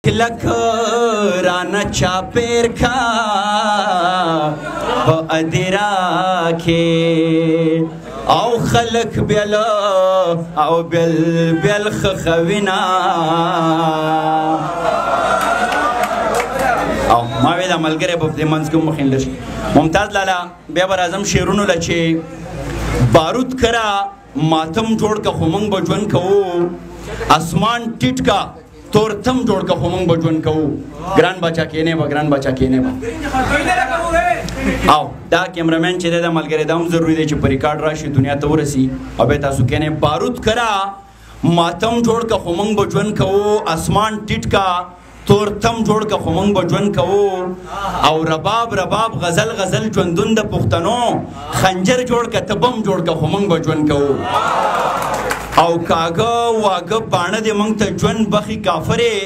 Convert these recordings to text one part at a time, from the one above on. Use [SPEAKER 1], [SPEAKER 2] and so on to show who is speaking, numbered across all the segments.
[SPEAKER 1] لک رانا چاپیر کا پا ادرا کے او خلق بیل او بیل خخوینا او ماوی دا ملگره بفتی منز کم مخین لش ممتاز لالا بیا برازم شیرونو لچه بارود کرا ماتم جوڑ کا خمنگ بجون کهو اسمان ٹیٹ کا تورتم جوړ کا خمنګ بجون کوو ګران بچا کینې با ګران بچا کینې با او دا کیمرامین چې د ملګری دام ضروری دی چې په ریکارډ راشي دنیا ته ورسی او به تاسو کینې بارود کرا ماتم جوړ کا خمنګ بجون کوو اسمان ټیټ کا تورتم جوړ کا خمنګ بجون کوو او رباب رباب غزل غزل ژوندون د پښتنو خنجر جوړ کا تبم جوړ کا خمنګ بجون کوو او کاغه واغه باڼه د مونږ ته ژوند بخي کافرې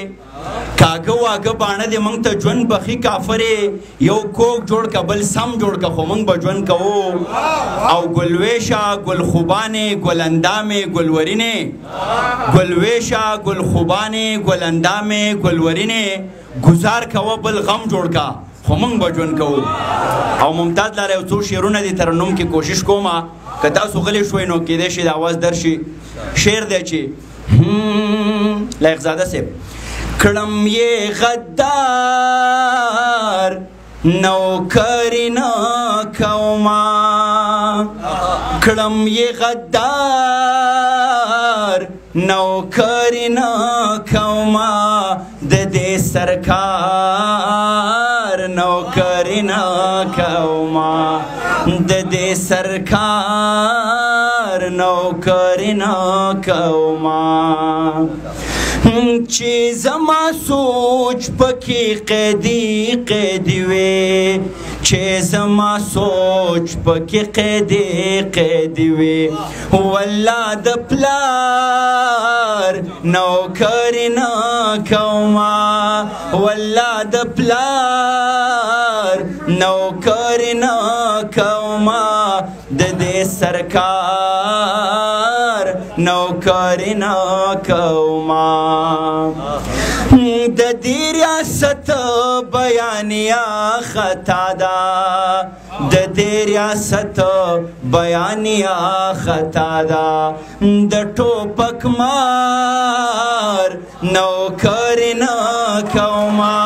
[SPEAKER 1] کاغه واغه باڼه د مونږ ته ژوند بخي کافرې یو کوک جوړ کا بل سم جوړ کا خو مونږ به ژوند کوو او ګلویشه ګلخوبانې ګلندامې ګلورینې ګلویشه ګلخوبانې ګلندامې ګلورینې گزار کوه بل غم جوړ کا خو مونږ به ژوند کوو او ممتاز لاره یو څو شعرونه دي ترنم کې کوشش کومه که تاسو غلی شوئ نو کیدای شي د اواز درشي شعر دی چې لایق زاده صاحب کړم یې غدار نوکري نه کومه کړم یې غدار نوکري نه کومه د دې سرکار نوکري نه کومه د دې سرکار نوکري نه کومه چې زما سوچ پکې قیدي قیدي وي چې زما سوچ پکې قیدي قیدي وي والله د پلار نوکري نه کومه والله د پلار نوکري نه کومه د دې سرکار نوکري نه کومه د دې ریاست بیانیه خطا ده د دې ریاست بیانیه خطا ده د ټوپک مار نوکري نه کومه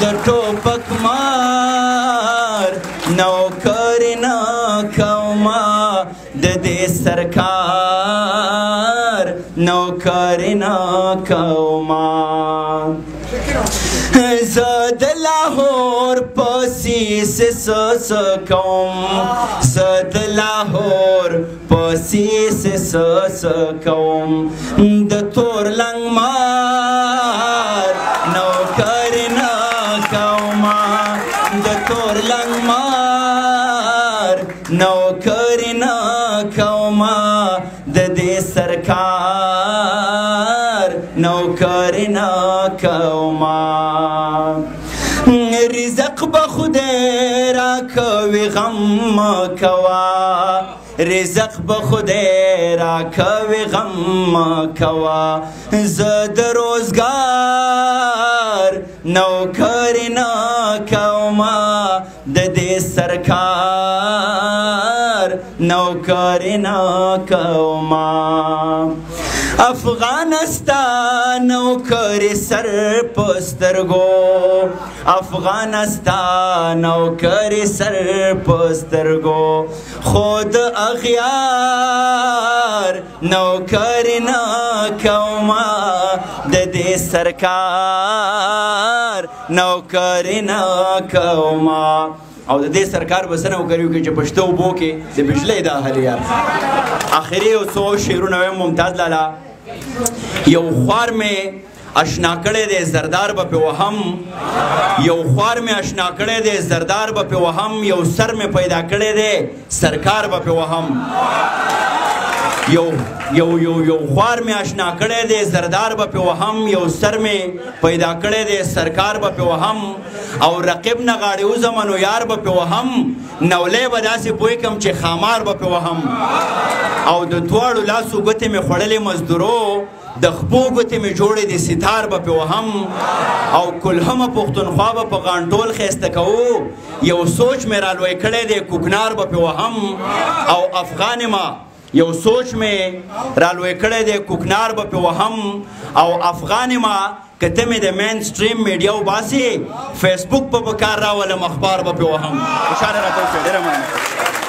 [SPEAKER 1] د ټوپک مار نوکري نه کومه د دې سرکار نوکري نه کومه زه د لاهور په سیسې څه کوم زه د لاهور په سیسې څه کوم د تور لنګ مار نوکري نه کومه د تور لنګ مار نوکري نه کومه د دې سرکار نوکري نه کومه رزق به خدای راکوي غم مه کوه رزق به خدای راکوي غم مه کوه زه د روزګار نوکري نه کومه د دې سرکار نوکري نه کومه افغانستان نوکري سر پسترګو افغانستان نوکري سر پسترګو خود اغیار نوکري نه کومه د دې سرکار نوکري نه کومه او د دې سرکار به څه نوکري وکړي چې پښتو اوبو کې د بجلۍ دا حل یار آخري یو څو شعرونه وایم ممتاز لالا یو خوار مې اشنا کړی دی زردار به پې وهم یو خوار مې اشنا کړی دی زردار به پې وهم یو سر مې پیدا کړی دی سرکار به پې وهم یو خوار مې اشنا کړی دی زردار به پې وهم یو سر مې پیدا کړی دی سرکار به پې وهم او رقیب نه غاړې وځم نو یار به پې وهم نولی به داسې پوه کړم چې خامار به پې وهم او د دواړو لاسو ګوتې مې خوړلې مزدورو د خپو ګوتې مې جوړې د ستار به پې وهم او کلهمه پښتونخوا به په غانټول ښایسته کوو یو سوچ مې رالوی کړی دی کوکنار به پې وهم او افغان ما یو سوچ مې رالوی کړی دی کوکنار به پې وهم او افغان ما که ته مې د مین سټریم میډیا وباسې فیسبوک به په کار راولم اخبار به پې وهم خوشحاله راته اوسئ ډېره مننه